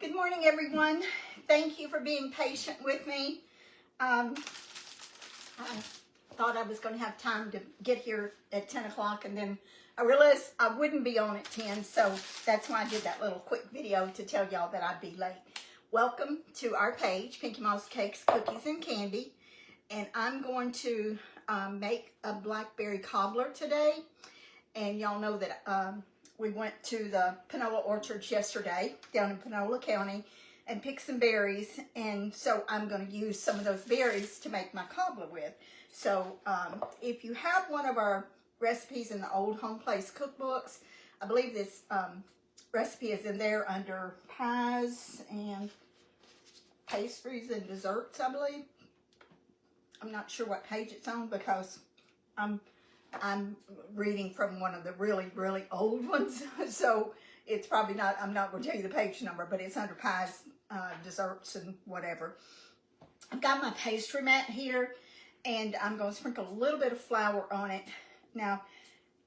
Good morning, everyone. Thank you for being patient with me. I thought I was going to have time to get here at 10 o'clock, and then I realized I wouldn't be on at 10, so that's why I did that little quick video to tell y'all that I'd be late. Welcome to our page, Pinky Moss Cakes, Cookies, and Candy, and I'm going to make a blackberry cobbler today. And y'all know that we went to the Panola orchards yesterday down in Panola County and picked some berries, and so I'm going to use some of those berries to make my cobbler with. So if you have one of our recipes in the old Home Place cookbooks, I believe this recipe is in there under pies and pastries and desserts, I believe. I'm not sure what page it's on because I'm reading from one of the really, really old ones, so it's probably not, I'm not going to tell you the page number, but it's under pies, desserts, and whatever. I've got my pastry mat here, and I'm going to sprinkle a little bit of flour on it. Now,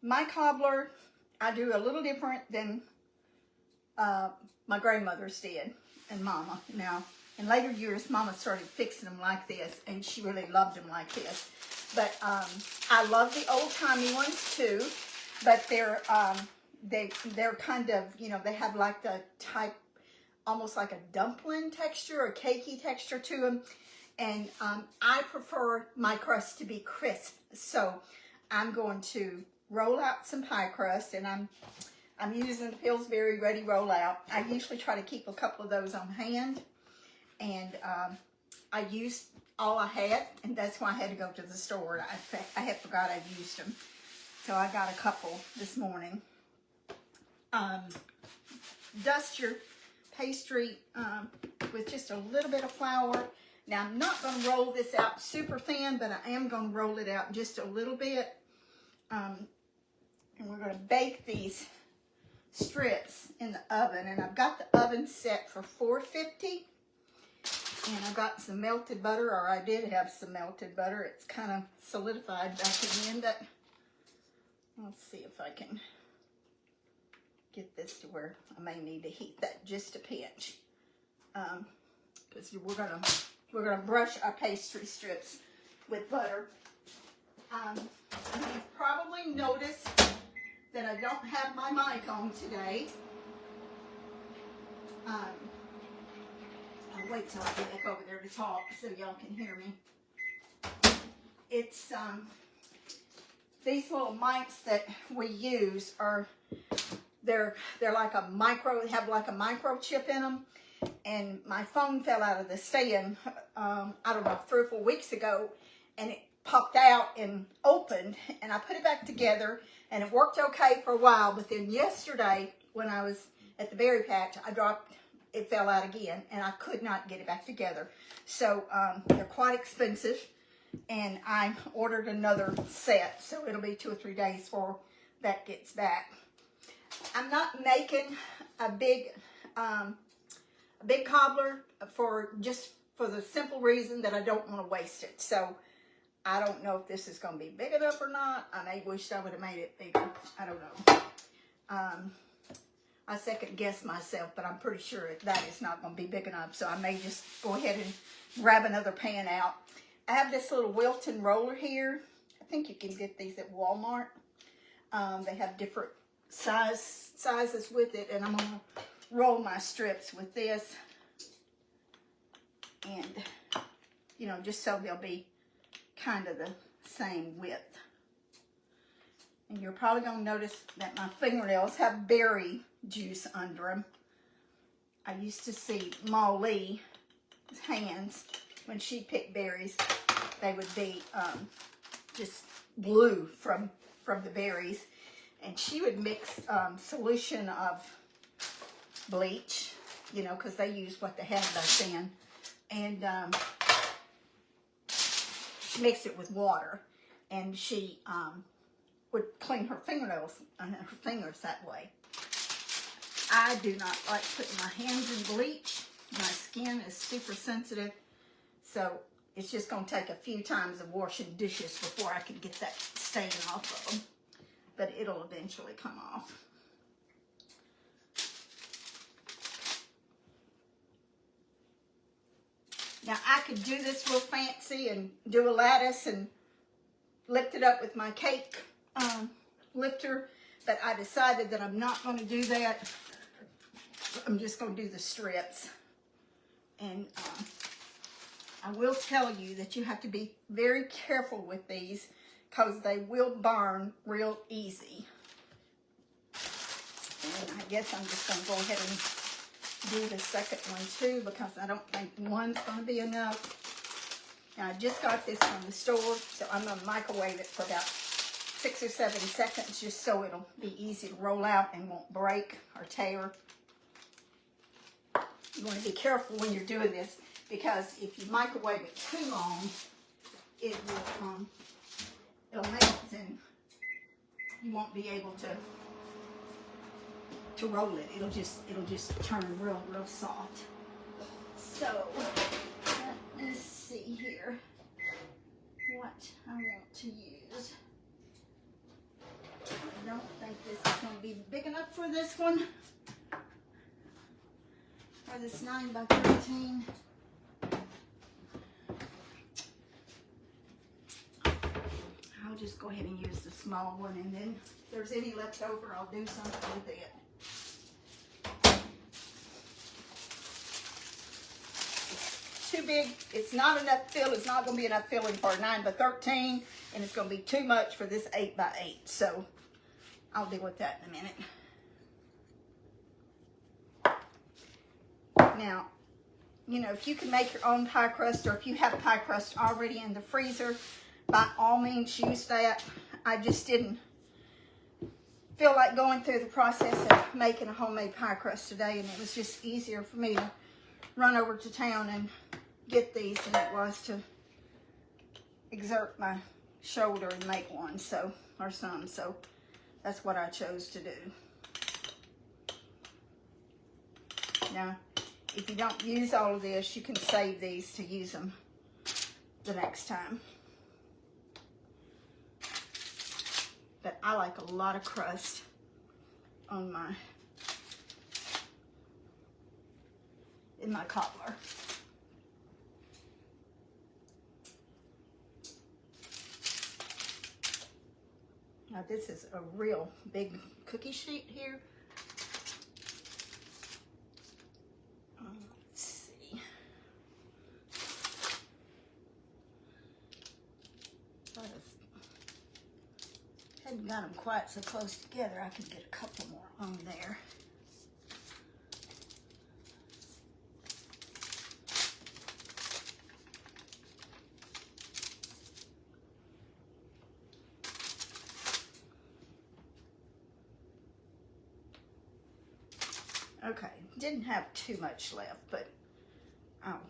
my cobbler, I do a little different than my grandmother's did, and Mama. Now, in later years, Mama started fixing them like this, and she really loved them like this. But I love the old-timey ones too, but they're kind of, you know, they have like the type, almost like a dumpling texture or cakey texture to them. And I prefer my crust to be crisp. So I'm going to roll out some pie crust, and I'm using the Pillsbury Ready Roll Out. I usually try to keep a couple of those on hand, and I used all I had, and that's why I had to go to the store. I had forgot I'd used them, so I got a couple this morning. Dust your pastry with just a little bit of flour. Now, I'm not going to roll this out super thin, but I am going to roll it out just a little bit. And we're going to bake these strips in the oven, and I've got the oven set for 450. And I've got some melted butter, or I did have some melted butter. It's kind of solidified back in the end. Let's see if I can get this to where I may need to heat that just a pinch. Because we're gonna brush our pastry strips with butter. You've probably noticed that I don't have my mic on today. I'll wait till I get back over there to talk so y'all can hear me. It's these little mics that we use are they're like a micro, they have like a microchip in them. And my phone fell out of the stand, I don't know, 3 or 4 weeks ago, and it popped out and opened, and I put it back together, and it worked okay for a while. But then yesterday, when I was at the berry patch, it fell out again, and I could not get it back together. So they're quite expensive, and I ordered another set, so it'll be 2 or 3 days before that gets back. I'm not making a big cobbler for the simple reason that I don't want to waste it. So I don't know if this is going to be big enough or not. I may wish I would have made it bigger. I don't know. I second guess myself, but I'm pretty sure that is not going to be big enough. So I may just go ahead and grab another pan out. I have this little Wilton roller here. I think you can get these at Walmart. They have different sizes with it, and I'm going to roll my strips with this. And, you know, just so they'll be kind of the same width. And you're probably going to notice that my fingernails have berry juice under them. I used to see Ma Lee's hands when she picked berries. They would be just blue from the berries. And she would mix solution of bleach, you know, because they use what they had back then. And she mixed it with water. And she would clean her fingernails and her fingers that way. I do not like putting my hands in bleach. My skin is super sensitive, so it's just going to take a few times of washing dishes before I can get that stain off of them. But it'll eventually come off. Now I could do this real fancy and do a lattice and lift it up with my cake lifter, but I decided that I'm not going to do that. I'm just going to do the strips. And I will tell you that you have to be very careful with these because they will burn real easy. And I guess I'm just going to go ahead and do the second one too because I don't think one's going to be enough. Now I just got this from the store, so I'm going to microwave it for about 6 or 7 seconds just so it'll be easy to roll out and won't break or tear. You want to be careful when you're doing this because if you microwave it too long, it will it'll melt and you won't be able to roll it. It'll just turn real soft. So let me see here what I want to use. I don't think this is going to be big enough for this one. For this 9 by 13. I'll just go ahead and use the small one, and then if there's any left over, I'll do something with it. It's too big. It's not enough fill. It's not going to be enough filling for a 9 by 13, and it's going to be too much for this 8 by 8. So I'll deal with that in a minute. Now, you know, if you can make your own pie crust, or if you have pie crust already in the freezer, by all means use that. I just didn't feel like going through the process of making a homemade pie crust today, and it was just easier for me to run over to town and get these than it was to exert my shoulder and make one, so, or some, so that's what I chose to do. Now, if you don't use all of this, you can save these to use them the next time. But I like a lot of crust on in my cobbler. Now this is a real big cookie sheet here. Hadn't got them quite so close together. I could get a couple more on there. Okay, didn't have too much left, but I'll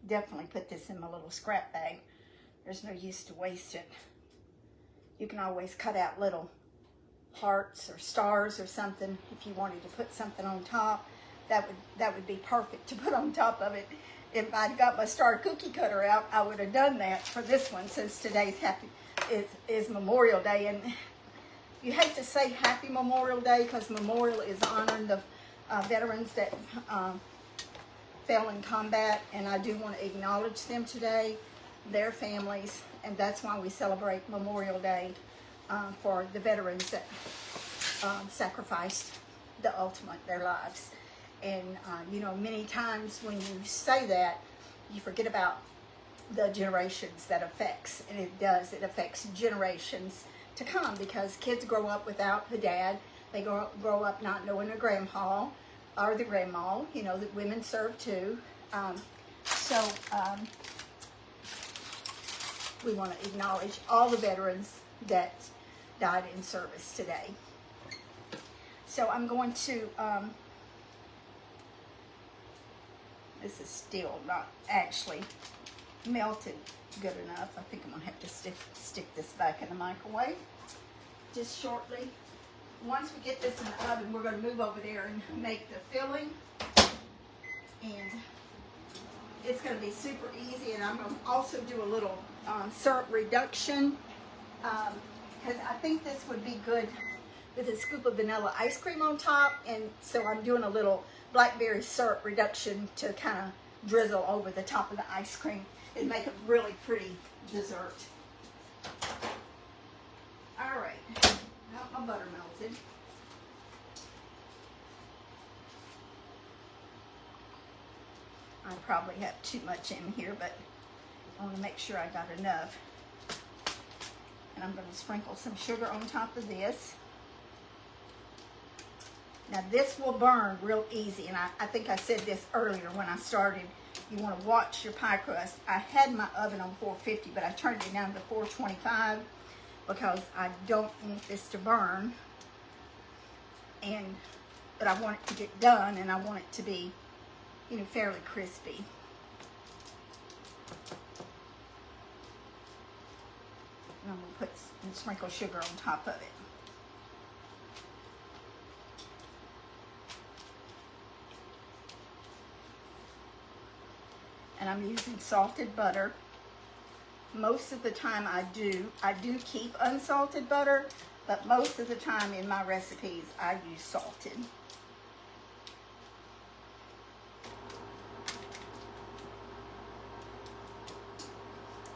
definitely put this in my little scrap bag. There's no use to waste it. You can always cut out little hearts or stars or something if you wanted to put something on top. That would be perfect to put on top of it. If I'd got my star cookie cutter out, I would have done that for this one, since today's is Memorial Day. And you hate to say Happy Memorial Day because Memorial is honoring the veterans that fell in combat, and I do want to acknowledge them today, their families, and that's why we celebrate Memorial Day for the veterans that sacrificed the ultimate, their lives. And you know, many times when you say that, you forget about the generations that affects, and it does. It affects generations to come, because kids grow up without the dad. They grow up not knowing a grandpa or the grandma. You know, that women serve too. We want to acknowledge all the veterans that died in service today. So I'm going to, this is still not actually melted good enough. I think I'm going to have to stick this back in the microwave just shortly. Once we get this in the oven, we're going to move over there and make the filling. And it's going to be super easy. And I'm going to also do a little syrup reduction, because I think this would be good with a scoop of vanilla ice cream on top. And so I'm doing a little blackberry syrup reduction to kind of drizzle over the top of the ice cream. It'd make a really pretty dessert. All right, now my butter melted. I probably have too much in here, but I want to make sure I got enough. And I'm going to sprinkle some sugar on top of this. Now this will burn real easy, and I think I said this earlier when I started. You want to watch your pie crust. I had my oven on 450, but I turned it down to 425 because I don't want this to burn. But I want it to get done, and I want it to be, you know, fairly crispy. And I'm going to sprinkle sugar on top of it. And I'm using salted butter. Most of the time I do keep unsalted butter, but most of the time in my recipes I use salted.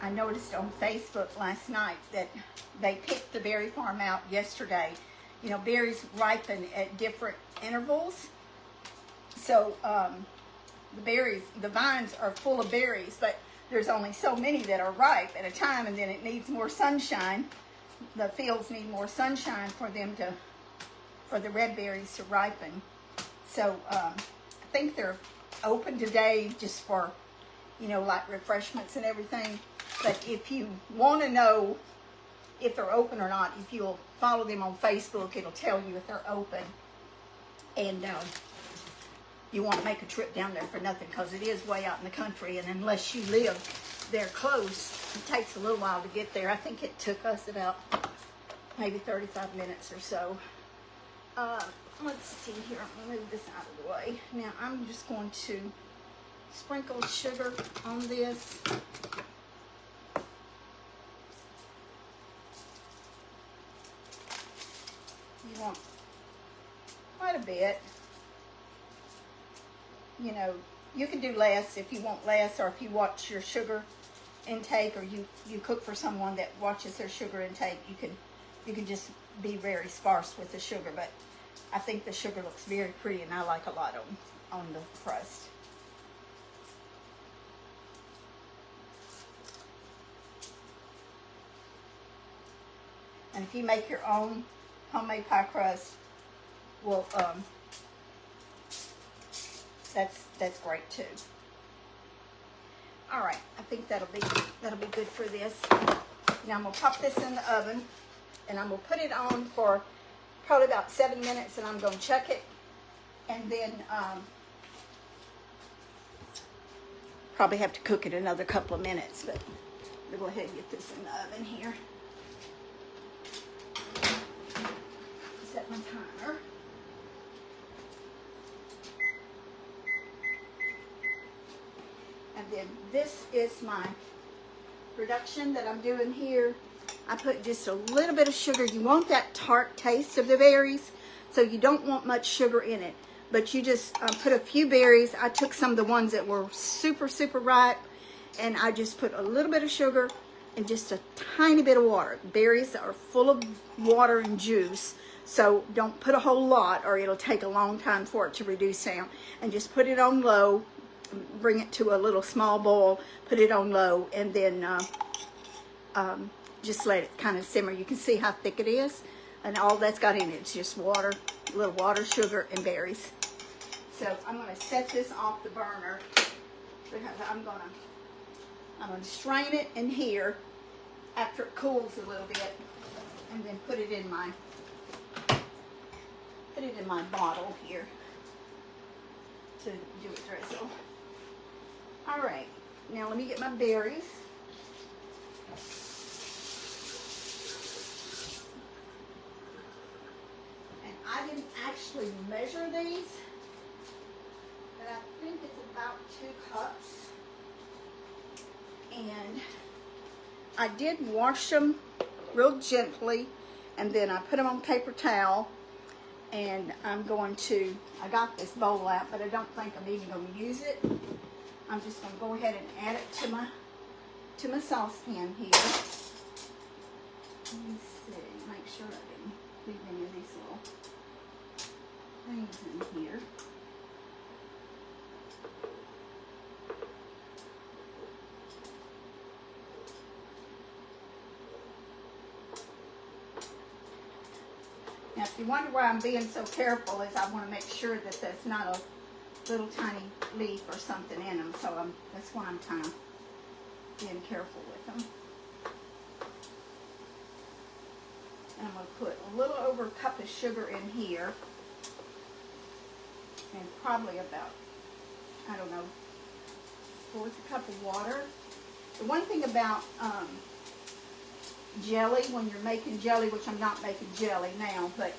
I noticed on Facebook last night that they picked the berry farm out yesterday. You know, berries ripen at different intervals. So the vines are full of berries, but there's only so many that are ripe at a time, and then it needs more sunshine. The fields need more sunshine for the red berries to ripen. So I think they're open today just for, you know, like refreshments and everything. But if you want to know if they're open or not, if you'll follow them on Facebook, it'll tell you if they're open. And you won't make a trip down there for nothing, because it is way out in the country, and unless you live there close, it takes a little while to get there. I think it took us about maybe 35 minutes or so. Let's see here. I'm going to move this out of the way. Now I'm just going to sprinkle sugar on this. You want quite a bit. You know, you can do less if you want less, or if you watch your sugar intake, or you cook for someone that watches their sugar intake, you can just be very sparse with the sugar. But I think the sugar looks very pretty, and I like a lot on the crust. And if you make your own homemade pie crust, well, that's great too. All right, I think that'll be good for this. Now I'm gonna pop this in the oven, and I'm gonna put it on for probably about 7 minutes, and I'm gonna check it, and then probably have to cook it another couple of minutes. But we'll go ahead and get this in the oven here. Set my timer. And then this is my reduction that I'm doing here. I put just a little bit of sugar. You want that tart taste of the berries, so you don't want much sugar in it. But you just put a few berries. I took some of the ones that were super, super ripe, and I just put a little bit of sugar and just a tiny bit of water. Berries are full of water and juice, so don't put a whole lot, or it'll take a long time for it to reduce down. And just put it on low. Bring it to a little small boil, put it on low, and then just let it kind of simmer. You can see how thick it is, and all that's got in it is just water, a little water, sugar, and berries. So I'm going to set this off the burner, because I'm going to strain it in here after it cools a little bit, and then put it in my bottle here to do a drizzle. All right, now let me get my berries. And I didn't actually measure these, but I think it's about 2 cups. And I did wash them real gently, and then I put them on paper towel. And I got this bowl out, but I don't think I'm even going to use it. I'm just going to go ahead and add it to my saucepan here. Let me see, make sure I didn't leave any of these little things in here. Now, if you wonder why I'm being so careful, is I want to make sure that there's not a little tiny leaf or something in them. So that's why I'm kind of being careful with them. And I'm going to put a little over a cup of sugar in here. And probably about, I don't know, 1/4 cup of water. The one thing about jelly, when you're making jelly, which I'm not making jelly now, but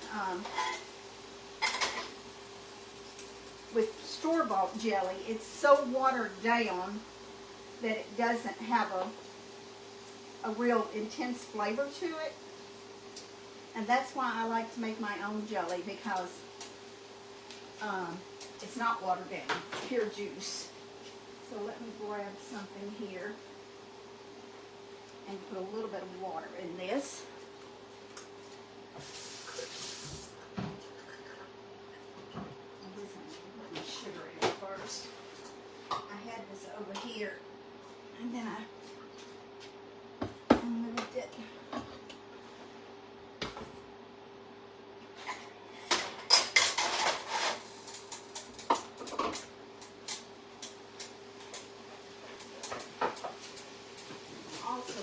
with store-bought jelly, it's so watered down that it doesn't have a real intense flavor to it. And that's why I like to make my own jelly, because it's not watered down. It's pure juice. So let me grab something here and put a little bit of water in this. I'm just going to put my sugar in first. I had this over here, and then I moved it.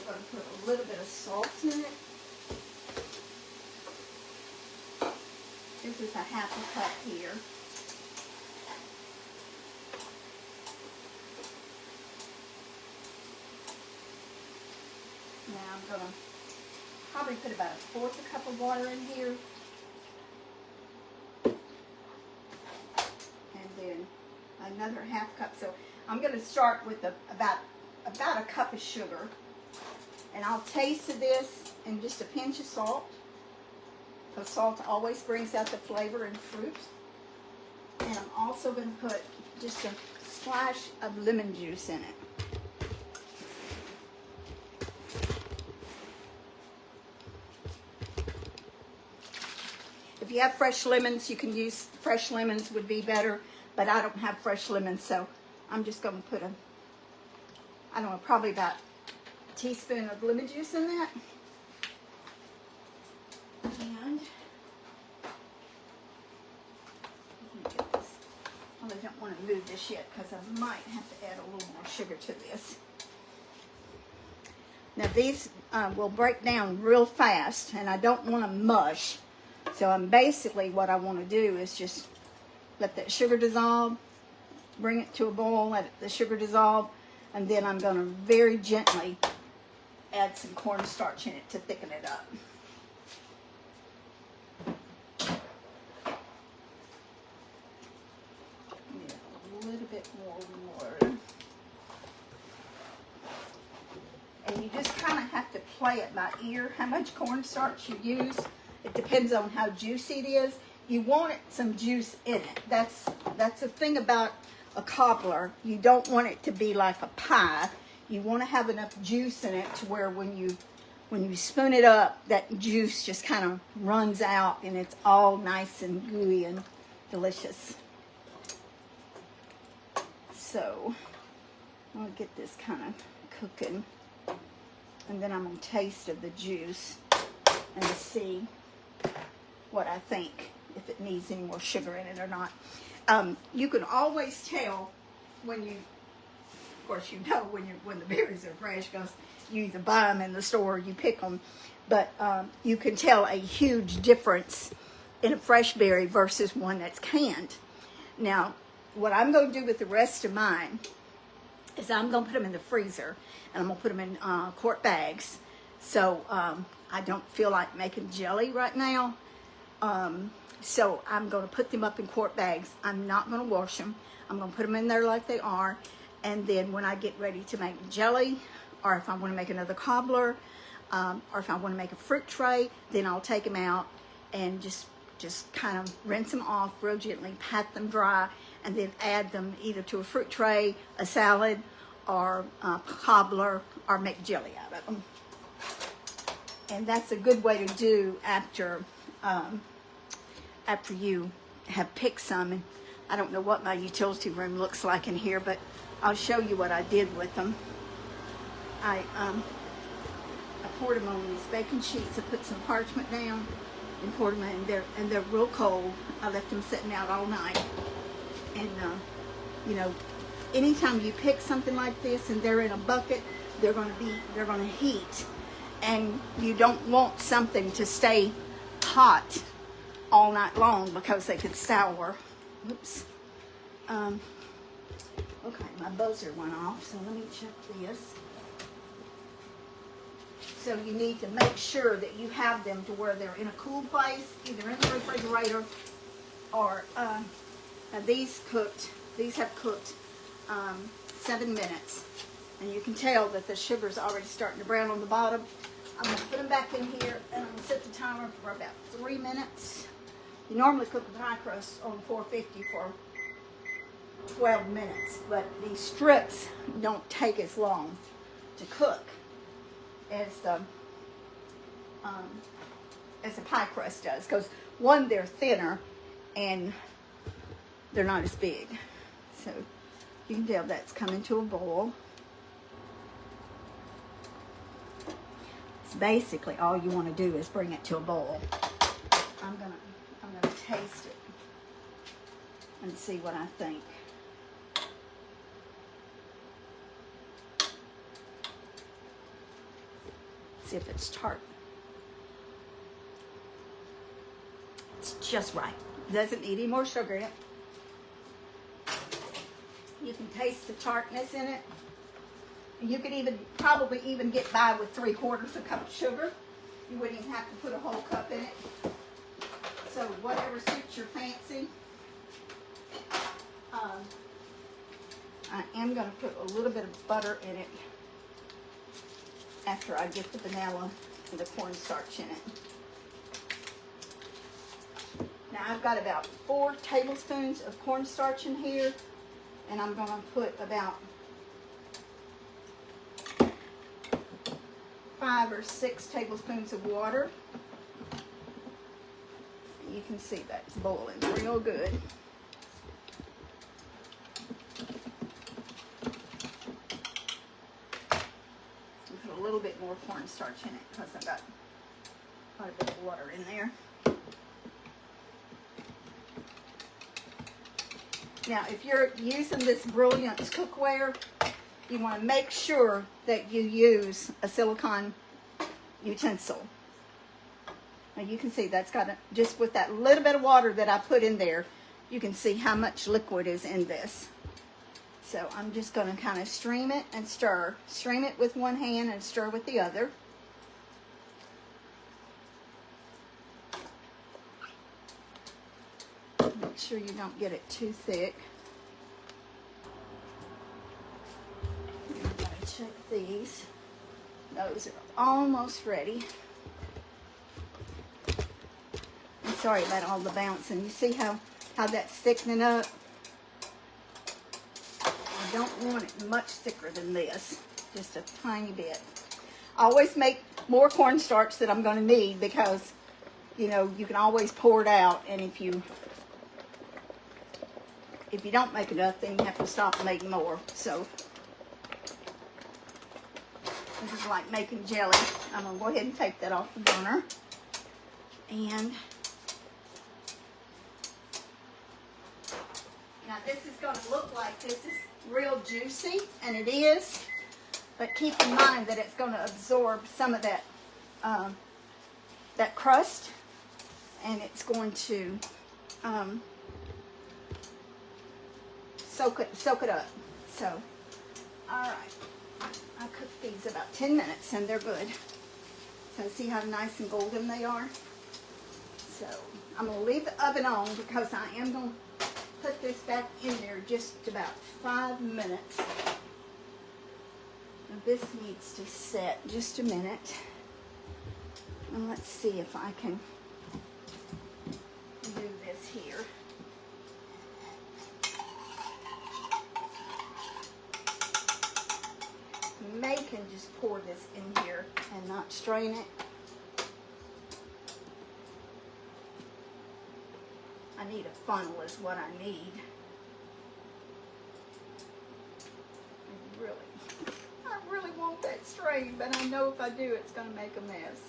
Going to put a little bit of salt in it. This is a 1/2 cup here. Now I'm going to probably put about 1/4 cup of water in here. And then another 1/2 cup. So I'm going to start with about a cup of sugar. And I'll taste this and just a pinch of salt, because salt always brings out the flavor in fruit. And I'm also going to put just a splash of lemon juice in it. If you have fresh lemons, you can use fresh lemons, would be better, but I don't have fresh lemons, so I'm just going to put I don't know, probably about teaspoon of lemon juice in that. And let me get this. Well, I don't want to move this yet, because I might have to add a little more sugar to this. Now these will break down real fast, and I don't want to mush. So basically what I want to do is just let that sugar dissolve, bring it to a boil, let the sugar dissolve, and then I'm going to very gently add some cornstarch in it to thicken it up. Need a little bit more water. And you just kind of have to play it by ear how much cornstarch you use. It depends on how juicy it is. You want some juice in it. That's the thing about a cobbler. You don't want it to be like a pie. You want to have enough juice in it to where when you spoon it up, that juice just kind of runs out and it's all nice and gooey and delicious. So I'm going to get this kind of cooking, and then I'm going to taste of the juice and see what I think, if it needs any more sugar in it or not. You can always tell when you, of course you know when the berries are fresh, because you either buy them in the store or you pick them, but you can tell a huge difference in a fresh berry versus one that's canned. Now, what I'm going to do with the rest of mine is I'm going to put them in the freezer, and I'm going to put them in quart bags. So I don't feel like making jelly right now. So I'm going to put them up in quart bags. I'm not going to wash them. I'm going to put them in there like they are. And then when I get ready to make jelly, or if I want to make another cobbler, or if I want to make a fruit tray, then I'll take them out and just just kind of rinse them off real gently, pat them dry, and then add them either to a fruit tray, a salad, or a cobbler, or make jelly out of them. And that's a good way to do after you have picked some. And I don't know what my utility room looks like in here, but I'll show you what I did with them. I poured them on these baking sheets. I put some parchment down and poured them in, and they're real cold. I left them sitting out all night. And you know, anytime you pick something like this and they're in a bucket, they're going to heat, and you don't want something to stay hot all night long because they could sour. Oops. Okay, my buzzer went off, so let me check this. So you need to make sure that you have them to where they're in a cool place, either in the refrigerator or now these have cooked 7 minutes, and you can tell that the sugar's already starting to brown on the bottom. I'm going to put them back in here, and I'm going to set the timer for about 3 minutes. You normally cook a pie crust on 450 for 12 minutes, but these strips don't take as long to cook as the pie crust does, because one, they're thinner and they're not as big. So you can tell that's coming to a boil. It's basically all you want to do is bring it to a boil. I'm gonna taste it and see what I think. See if it's tart. It's just right. It doesn't need any more sugar in it. You can taste the tartness in it. You could probably even get by with 3/4 cup of sugar. You wouldn't even have to put a whole cup in it. So whatever suits your fancy. I am going to put a little bit of butter in it after I get the vanilla and the cornstarch in it. Now I've got about 4 tablespoons of cornstarch in here, and I'm going to put about 5 or 6 tablespoons of water. You can see that's boiling real good. Put a little bit more cornstarch in it because I've got quite a bit of water in there. Now, if you're using this Brilliance cookware, you want to make sure that you use a silicone utensil. Now you can see that's got just with that little bit of water that I put in there, you can see how much liquid is in this. So I'm just going to kind of stream it and stir. Stream it with one hand and stir with the other. Make sure you don't get it too thick. I'm going to check these. Those are almost ready. I'm sorry about all the bouncing. You see how that's thickening up? I don't want it much thicker than this. Just a tiny bit. I always make more cornstarch that I'm going to need because, you know, you can always pour it out, and if you don't make enough, then you have to stop and make more. So this is like making jelly. I'm going to go ahead and take that off the burner. And now this is going to look like this is real juicy, and it is. But keep in mind that it's going to absorb some of that that crust, and it's going to soak it up. So, all right, I cooked these about 10 minutes, and they're good. So see how nice and golden they are. So I'm going to leave the oven on because I am going to put this back in there just about 5 minutes. Now this needs to set just a minute. And let's see if I can here. You may can just pour this in here and not strain it. I need a funnel is what I need. I really want that strained, but I know if I do, it's going to make a mess.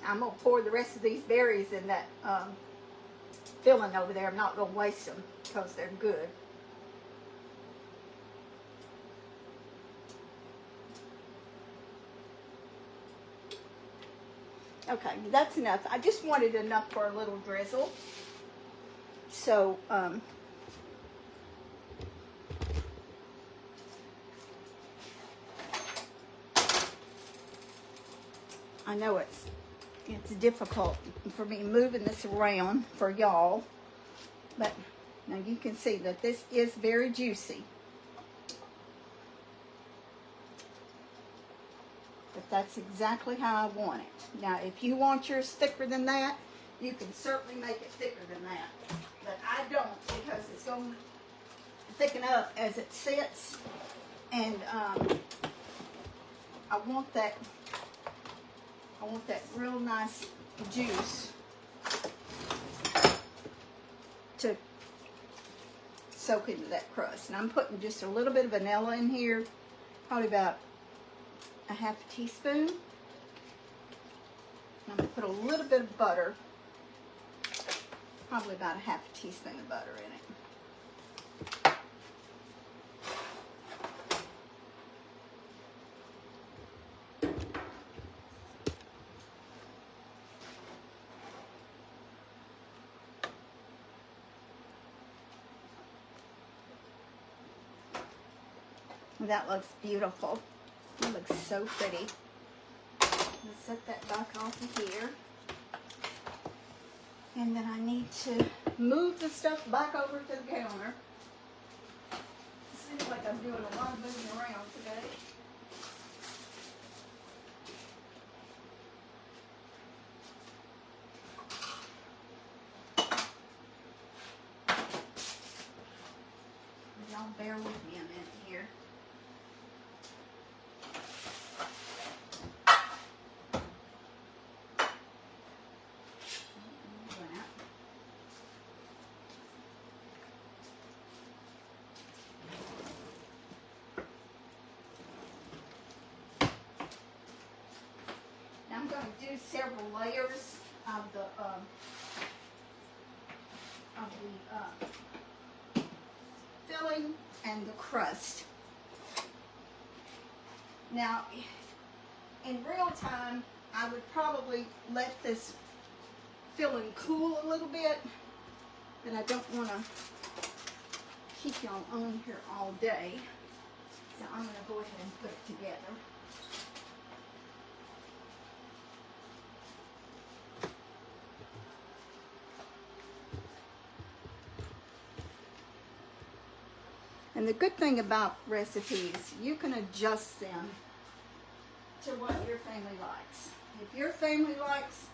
I'm going to pour the rest of these berries in that filling over there. I'm not going to waste them because they're good. Okay, that's enough. I just wanted enough for a little drizzle. So, I know it's difficult for me moving this around for y'all, but now you can see that this is very juicy. But that's exactly how I want it. Now, if you want yours thicker than that, you can certainly make it thicker than that. But I don't, because it's going to thicken up as it sits, and I want that real nice juice to soak into that crust. And I'm putting just a little bit of vanilla in here, probably about a half a teaspoon. I'm going to put a little bit of butter, probably about a half a teaspoon of butter in it. That looks beautiful. It looks so pretty. Let's set that back off of here. And then I need to move the stuff back over to the counter. It seems like I'm doing a lot of moving around today. Y'all bear with me a minute here. Now I'm going to do several layers of the filling and the crust. Now, in real time, I would probably let this filling cool a little bit, but I don't want to keep y'all on here all day, so I'm going to go ahead and put it together. And the good thing about recipes, you can adjust them to what your family likes. If your family likes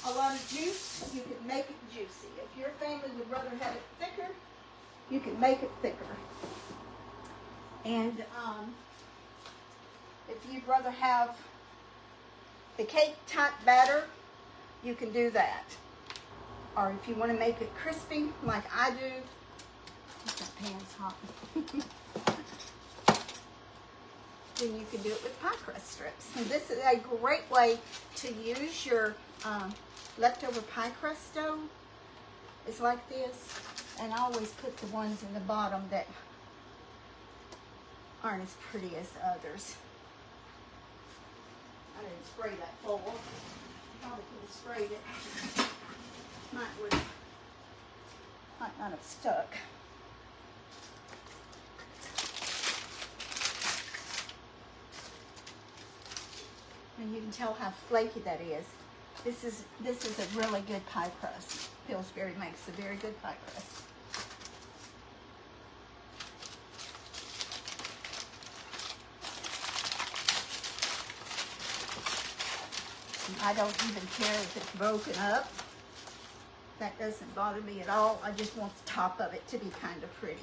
a lot of juice, you can make it juicy. If your family would rather have it thicker, you can make it thicker. And if you'd rather have the cake type batter, you can do that. Or if you want to make it crispy like I do, that pan's hot. Then you can do it with pie crust strips. And this is a great way to use your leftover pie crust dough. It's like this. And I always put the ones in the bottom that aren't as pretty as the others. I didn't spray that full. Probably could have sprayed it. Might not have stuck. And you can tell how flaky that is. This is a really good pie crust. Pillsbury makes a very good pie crust. I don't even care if it's broken up. That doesn't bother me at all. I just want the top of it to be kind of pretty.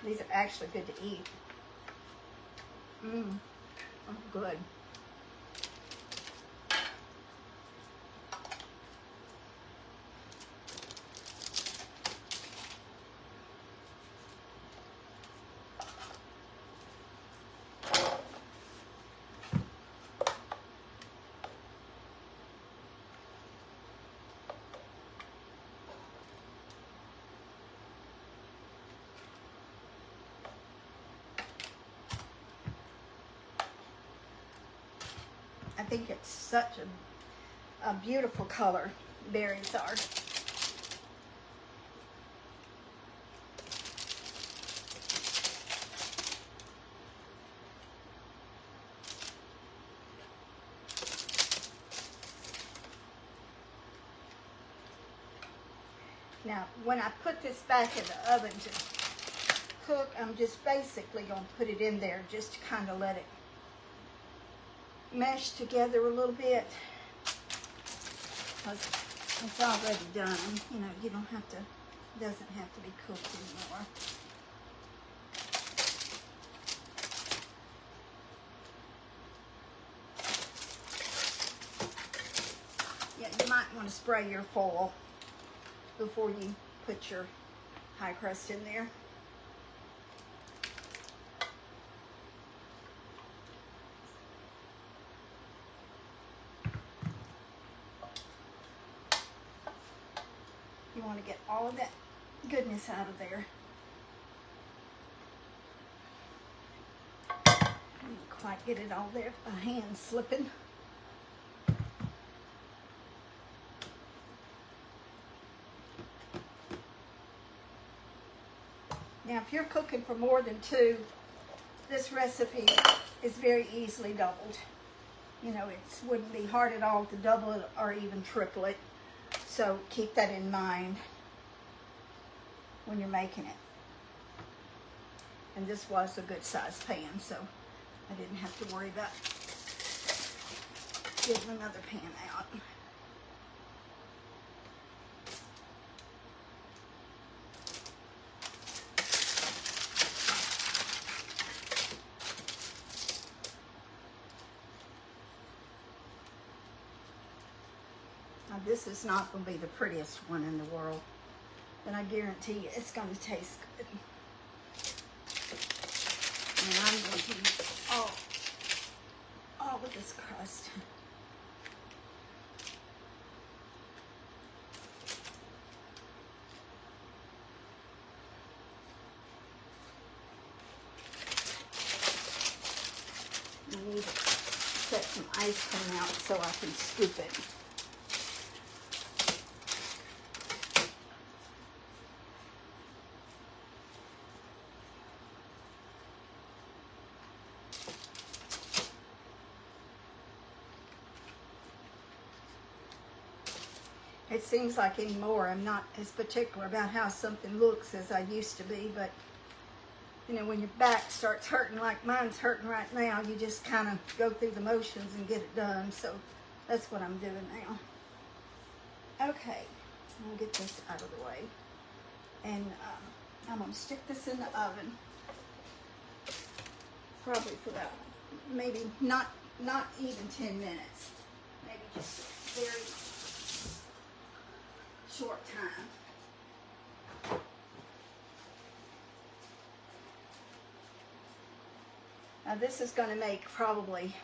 These are actually good to eat. Oh, good. I think it's such a beautiful color, berries are. Now, when I put this back in the oven to cook, I'm just basically going to put it in there just to kind of let it mesh together a little bit, because it's already done. You know, you don't have to, it doesn't have to be cooked anymore. Yeah, you might want to spray your foil before you put your pie crust in there. You want to get all of that goodness out of there. I didn't quite get it all there. My hand's slipping. Now, if you're cooking for more than two, this recipe is very easily doubled. You know, it wouldn't be hard at all to double it or even triple it. So keep that in mind when you're making it. And this was a good size pan, so I didn't have to worry about getting another pan out. Now, this is not going to be the prettiest one in the world, but I guarantee you it's going to taste good. And I'm going to use all of this crust. I need to set some ice cream out so I can scoop it. It seems like anymore I'm not as particular about how something looks as I used to be, but you know, when your back starts hurting like mine's hurting right now, you just kind of go through the motions and get it done. So that's what I'm doing now. Okay, I'll get this out of the way. And I'm going to stick this in the oven probably for about maybe not even 10 minutes. Maybe just a very short time. Now this is going to make probably,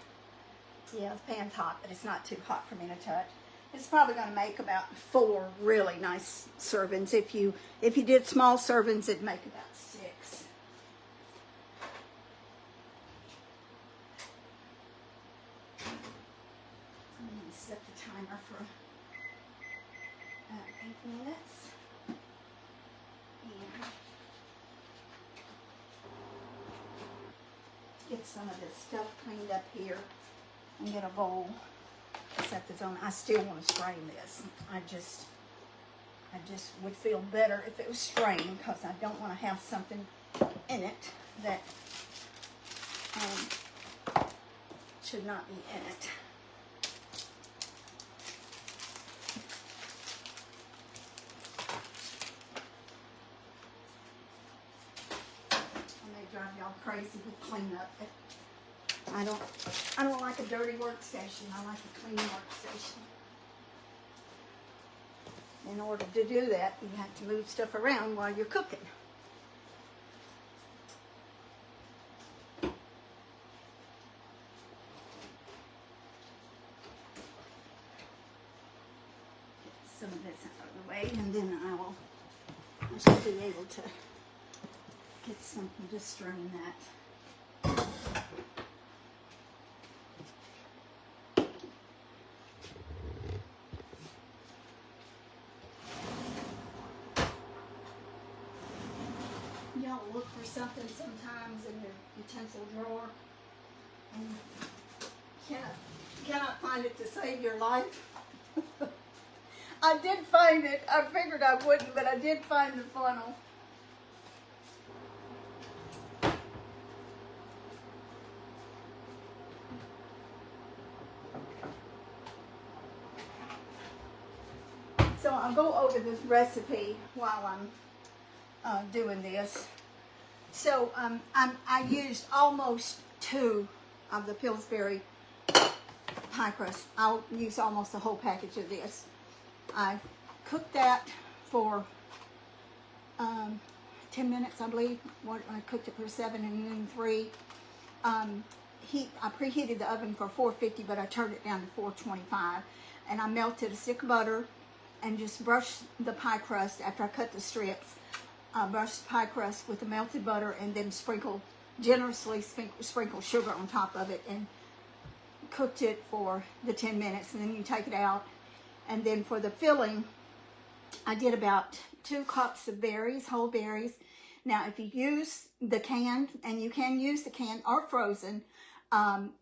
yeah, the pan's hot, but it's not too hot for me to touch. It's probably going to make about 4 really nice servings. If you did small servings, it'd make about 6. I'm going to set the timer for 8 minutes. And get some of this stuff cleaned up here and get a bowl. set the zone. I still want to strain this. I just would feel better if it was strained, because I don't want to have something in it that should not be in it. I may drive y'all crazy with cleanup. I don't like a dirty workstation. I like a clean workstation. In order to do that, you have to move stuff around while you're cooking. Get some of this out of the way, and then I should be able to get something to strain that. Y'all look for something sometimes in your utensil drawer and cannot find it to save your life. I did find it. I figured I wouldn't, but I did find the funnel. So I'll go over this recipe while I'm doing this. So I used almost 2 of the Pillsbury pie crust. I'll use almost the whole package of this. I cooked that for 10 minutes, I believe. I cooked it for 7 and then 3. I preheated the oven for 450, but I turned it down to 425. And I melted a stick of butter and just brushed the pie crust after I cut the strips. Brushed the pie crust with the melted butter, and then generously sprinkle sugar on top of it, and cooked it for the 10 minutes, and then you take it out. And then for the filling, I did about 2 cups of berries, whole berries. Now, if you use the canned, and you can use the canned or frozen,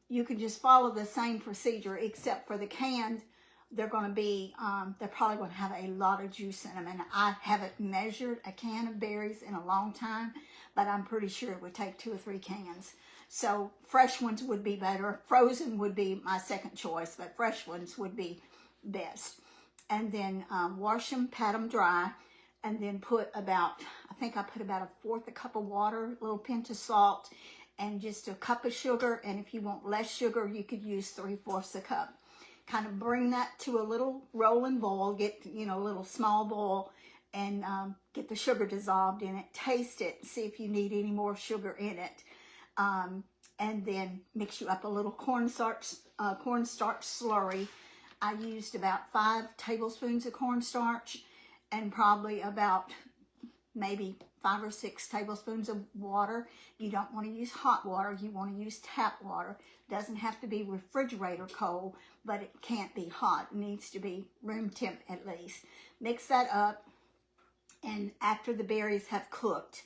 you can just follow the same procedure, except for the canned, they're going to be, they're probably going to have a lot of juice in them. And I haven't measured a can of berries in a long time, but I'm pretty sure it would take 2 or 3 cans. So fresh ones would be better. Frozen would be my second choice, but fresh ones would be best. And then wash them, pat them dry, and then put about, I think I put about 1/4 cup of water, a little pinch of salt, and just a cup of sugar. And if you want less sugar, you could use 3/4 a cup. Kind of bring that to a little rolling boil, get, a little small boil, and get the sugar dissolved in it. Taste it, see if you need any more sugar in it. And then mix you up a little cornstarch slurry. I used about 5 tablespoons of cornstarch, and probably about maybe 5 or 6 tablespoons of water. You don't want to use hot water. You want to use tap water. Doesn't have to be refrigerator cold, but it can't be hot. It needs to be room temp at least. Mix that up, and after the berries have cooked,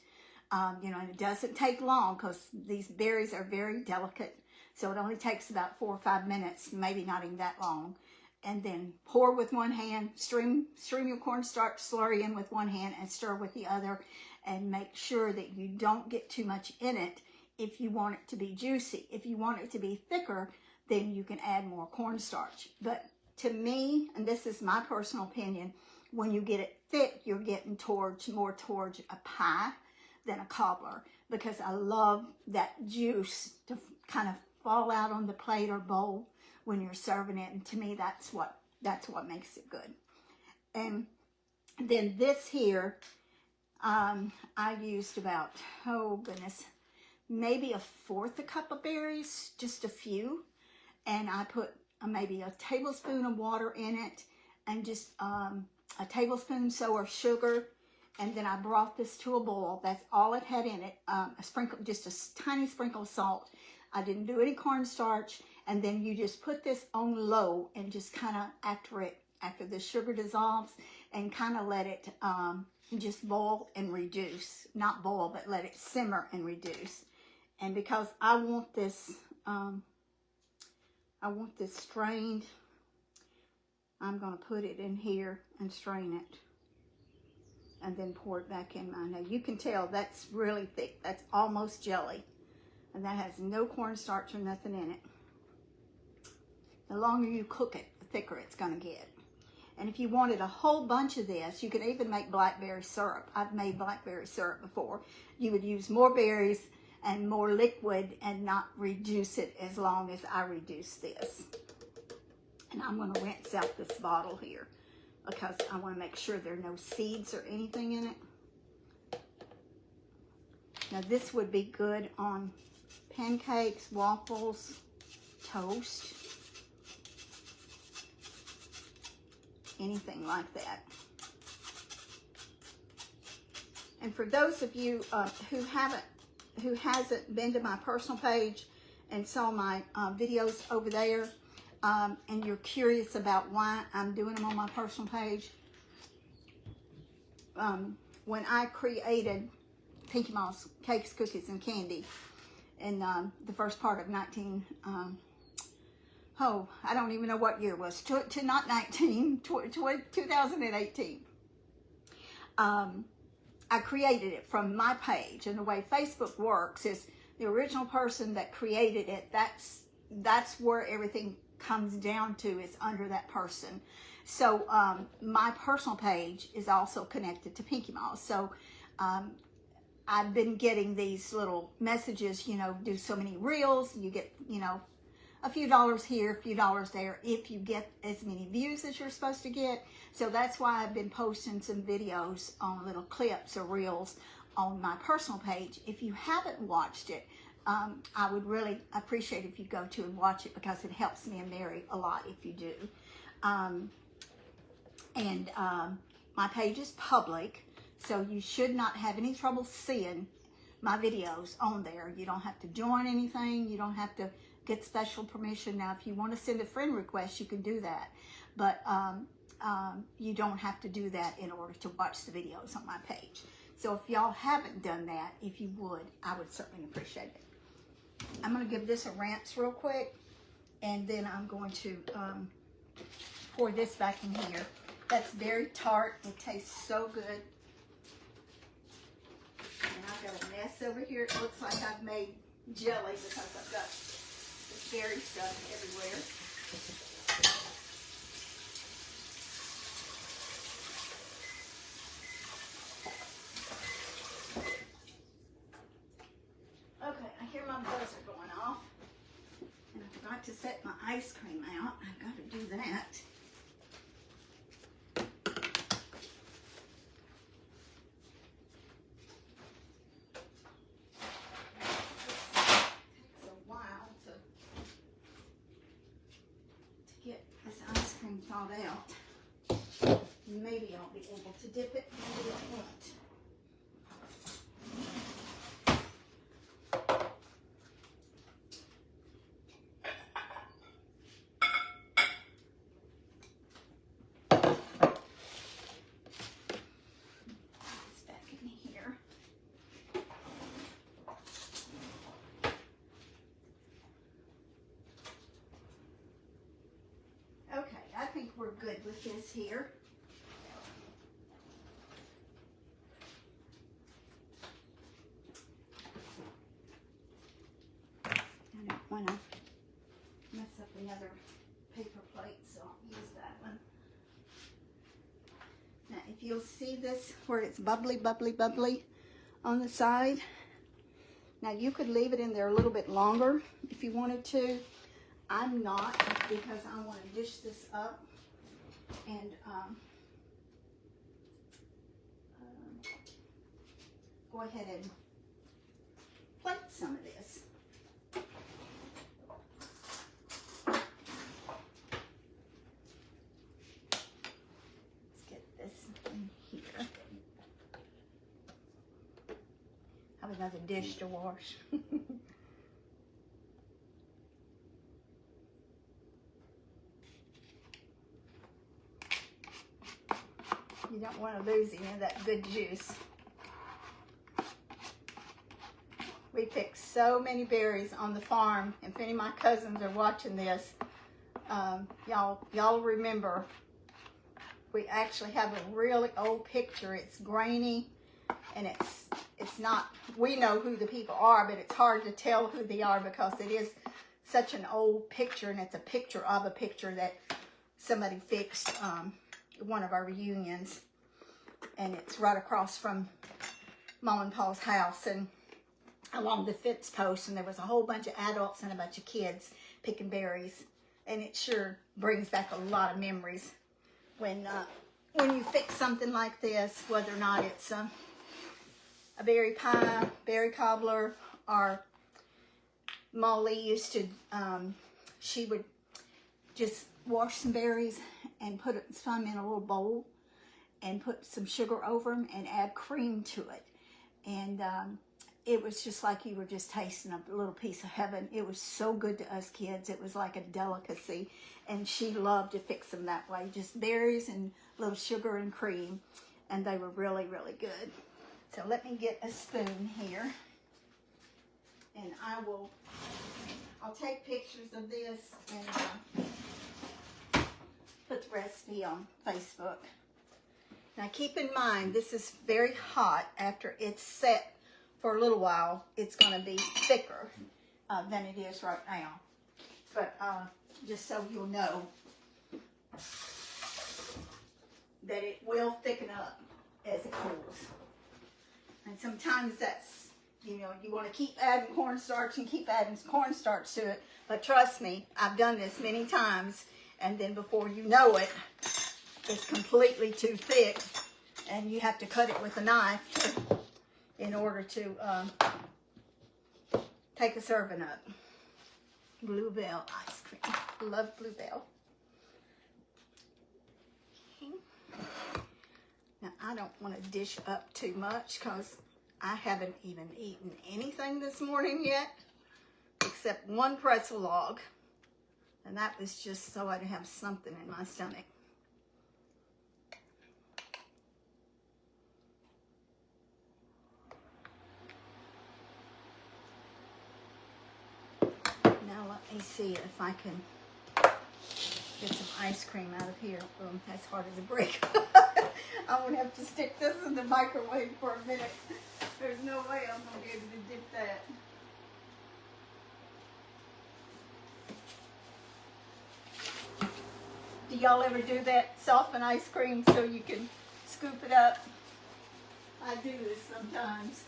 and it doesn't take long, because these berries are very delicate, so it only takes about 4 or 5 minutes, maybe not even that long. And then pour with one hand, stream your cornstarch slurry in with one hand, and stir with the other, and make sure that you don't get too much in it if you want it to be juicy. If you want it to be thicker, then you can add more cornstarch. But to me, and this is my personal opinion, when you get it thick, you're getting more towards a pie than a cobbler, because I love that juice to kind of fall out on the plate or bowl when you're serving it. And to me, that's what makes it good. And then this here, I used about, maybe 1/4 cup of berries, just a few. And I put maybe a tablespoon of water in it, and just a tablespoon or so of sugar. And then I brought this to a boil. That's all it had in it. Just a tiny sprinkle of salt. I didn't do any cornstarch. And then you just put this on low, and just kind of after the sugar dissolves, and kind of let it just boil and reduce. Not boil, but let it simmer and reduce. And because I want this strained, I'm going to put it in here and strain it. And then pour it back in mine. Now you can tell that's really thick. That's almost jelly. And that has no cornstarch or nothing in it. The longer you cook it, the thicker it's going to get. And if you wanted a whole bunch of this, you can even make blackberry syrup. I've made blackberry syrup before. You would use more berries and more liquid and not reduce it as long as I reduce this. And I'm going to rinse out this bottle here because I want to make sure there are no seeds or anything in it. Now this would be good on pancakes, waffles, toast, anything like that. And for those of you who hasn't been to my personal page and saw my videos over there, and you're curious about why I'm doing them on my personal page, when I created Pinky Moss Cakes, Cookies, and Candy in the first part of I don't even know what year it was, not 2018. I created it from my page, and the way Facebook works is the original person that created it, that's where everything comes down to, is under that person. So my personal page is also connected to Pinky Moss. So I've been getting these little messages, you know, do so many reels, you get, you know, a few dollars here, a few dollars there, if you get as many views as you're supposed to get. So that's why I've been posting some videos on little clips or reels on my personal page. If you haven't watched it, I would really appreciate if you go to and watch it, because it helps me and Mary a lot if you do. My page is public, so you should not have any trouble seeing my videos on there. You don't have to join anything. You don't have to get special permission. Now, if you want to send a friend request, you can do that. But you don't have to do that in order to watch the videos on my page. So if y'all haven't done that, if you would, I would certainly appreciate it. I'm going to give this a rinse real quick, and then I'm going to pour this back in here. That's very tart. It tastes so good. And I've got a mess over here. It looks like I've made jelly because I've got this berry stuff everywhere. Okay, I hear my buzzer going off. And I forgot to set my ice cream out. I've got to do that. Thawed out. Maybe I'll be able to dip it, maybe I won't. It's back in here. I think we're good with this here. I don't want to mess up the other paper plate, so I'll use that one. Now, if you'll see this where it's bubbly, bubbly, bubbly on the side, now you could leave it in there a little bit longer if you wanted to. I'm not, because I want to dish this up and go ahead and plate some of this. Let's get this in here. Have another dish to wash. You don't want to lose any of that good juice. We picked so many berries on the farm, and if any of my cousins are watching this, y'all remember We actually have a really old picture. It's grainy, and it's not, we know who the people are, but it's hard to tell who they are because it is such an old picture, and it's a picture of a picture that somebody fixed one of our reunions. And it's right across from Mom and Pa's house and along the fence post, and there was a whole bunch of adults and a bunch of kids picking berries, and it sure brings back a lot of memories when you fix something like this, whether or not it's a berry pie, berry cobbler, or Molly used to, she would just wash some berries and put some in a little bowl and put some sugar over them and add cream to it. And it was just like you were just tasting a little piece of heaven. It was so good to us kids. It was like a delicacy. And she loved to fix them that way. Just berries and a little sugar and cream. And they were really, really good. So let me get a spoon here. And I'll take pictures of this and put the recipe on Facebook. Now keep in mind, this is very hot. After it's set for a little while, it's going to be thicker than it is right now. But just so you'll know that it will thicken up as it cools. And sometimes that's, you know, you want to keep adding cornstarch and keep adding cornstarch to it. But trust me, I've done this many times. And then before you know it, it's completely too thick. And you have to cut it with a knife in order to take a serving up. Bluebell ice cream. Love Bluebell. Okay. Now, I don't want to dish up too much because I haven't even eaten anything this morning yet except one pretzel log. And that was just so I'd have something in my stomach. Now let me see if I can get some ice cream out of here. That's hard as a brick. I'm going to have to stick this in the microwave for a minute. There's no way I'm going to be able to dip that. Do y'all ever do that? Soften ice cream so you can scoop it up? I do this sometimes.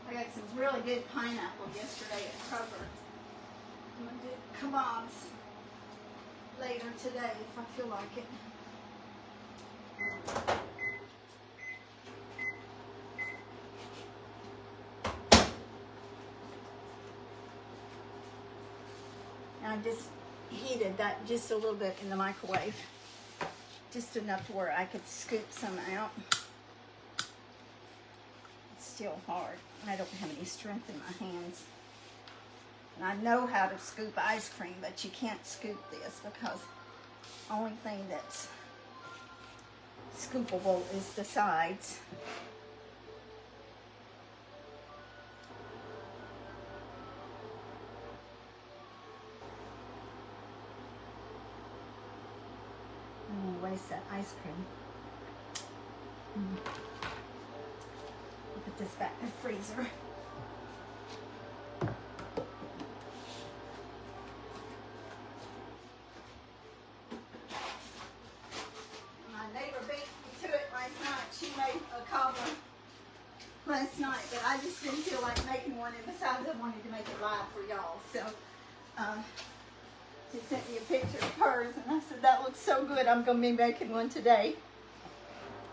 I got some really good pineapple yesterday at Kroger. I'm going to do kebabs later today if I feel like it. And I just heated that just a little bit in the microwave. Just enough to where I could scoop some out. It's still hard. I don't have any strength in my hands. And I know how to scoop ice cream, but you can't scoop this because the only thing that's scoopable is the sides. I'm gonna waste that ice cream. Put this back in the freezer. My neighbor beat me to it last night. She made a cobbler last night, but I just didn't feel like making one, and besides I wanted to make it live for y'all. So she sent me a picture of hers, and I said, that looks so good, I'm going to be making one today.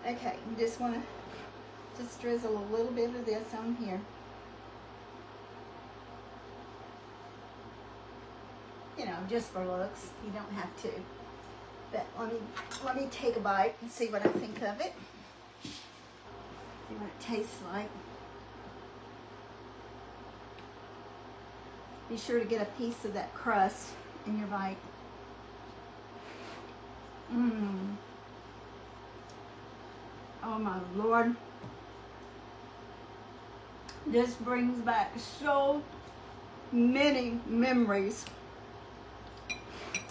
Okay, you just want to just drizzle a little bit of this on here. You know, just for looks. You don't have to. But let me take a bite and see what I think of it. See what it tastes like. Be sure to get a piece of that crust in your bite. Oh my Lord. This brings back so many memories.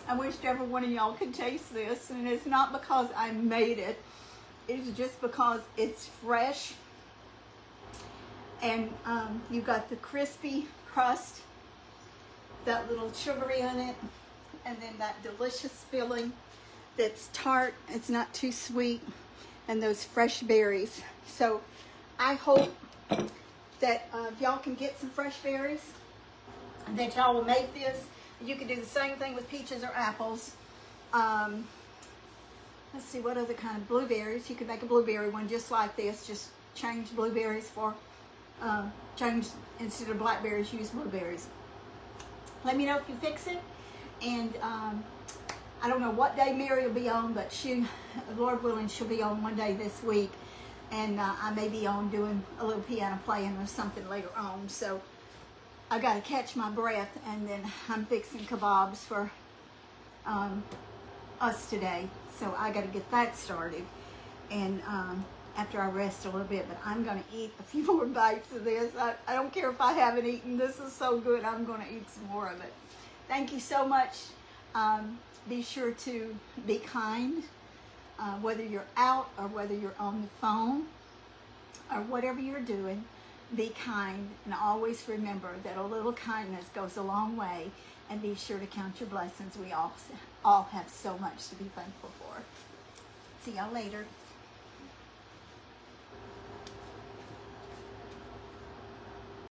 I wish every one of y'all could taste this, and it's not because I made it. It's just because it's fresh, and you got the crispy crust, that little sugary in it, and then that delicious filling that's tart, it's not too sweet, and those fresh berries. So I hope that if y'all can get some fresh berries, that y'all will make this. You can do the same thing with peaches or apples. Let's see, what other kind of blueberries. You could make a blueberry one just like this. Just change blueberries for, instead of blackberries, use blueberries. Let me know if you fix it. And I don't know what day Mary will be on, but she, Lord willing, she'll be on one day this week. And I may be on doing a little piano playing or something later on. So I got to catch my breath, and then I'm fixing kebabs for us today. So I got to get that started. And after I rest a little bit, but I'm going to eat a few more bites of this. I don't care if I haven't eaten. This is so good. I'm going to eat some more of it. Thank you so much. Be sure to be kind, whether you're out or whether you're on the phone or whatever you're doing. Be kind, and always remember that a little kindness goes a long way, and be sure to count your blessings. We all have so much to be thankful for. See y'all later.